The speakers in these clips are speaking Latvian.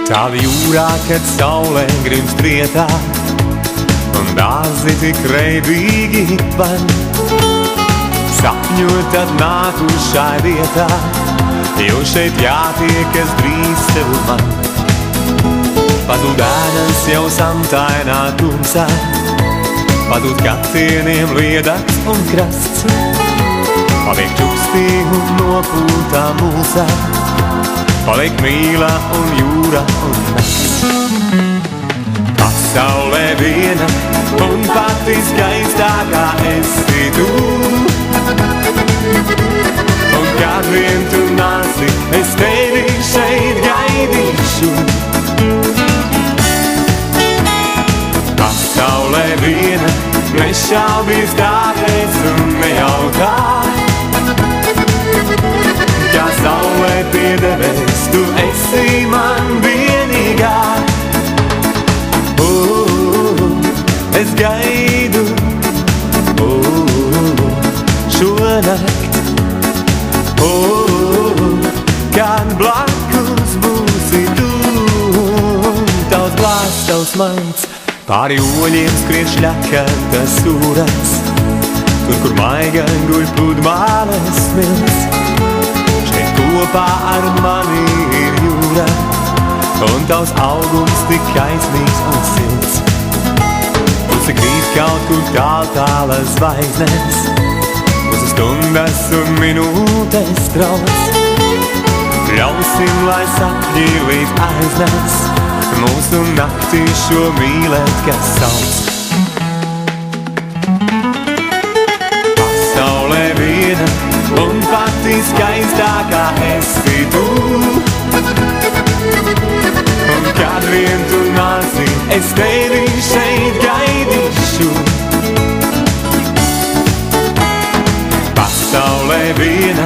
Tāda jūrā, kad saulē grimst vietā un dārzi tik reibīgi van. Sapņot tad nāku šai vietā, jo šeit jātiekas drīz tev man. Padod ēnas jau samtainā tumsā, padod katieniem liedaks un krasts. Paliek čukstī un nopūtā mūsā, paliek mīlā un jūra un nakts. Pasaulē viena un pati skaistākā esi tu. Un kad vien tu nāsi, es tevi šeit gaidīšu. Pasaulē viena, nešaubīs tāpēc un nejautā. Kā saulē pie debes, tu esi man vienīgā. Es gaidu šonakt, kad blakus būsi tu. Tavs glāzs, tavs mans, pāri oļiem skrien šļakantas ūdens, tur, kur maiga guļ pludmales smilts. Šeit kopā ar mani ir jūra, un tavs augums tik aizmīgs un silts. Mums ir krīt kaut kur tālas zvaigznes, mūsu stundas un minūtes trauc. Ļausim, lai sapņi līdz aiznes mūsu naktī šo mīlēt, kas sauc. Pasaulē viena un pati skaistākā esi tu. Un kad vien tu nāsi, es tevi šeit gaidīšu. Pasaulē viena,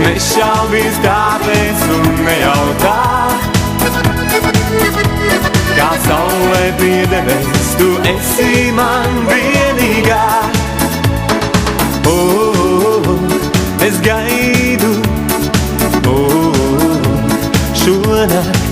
nešaubīs tāpēc un nejautā. Kā saulē pie debes, tu esi man vienīgā. Es gaidu šonakt.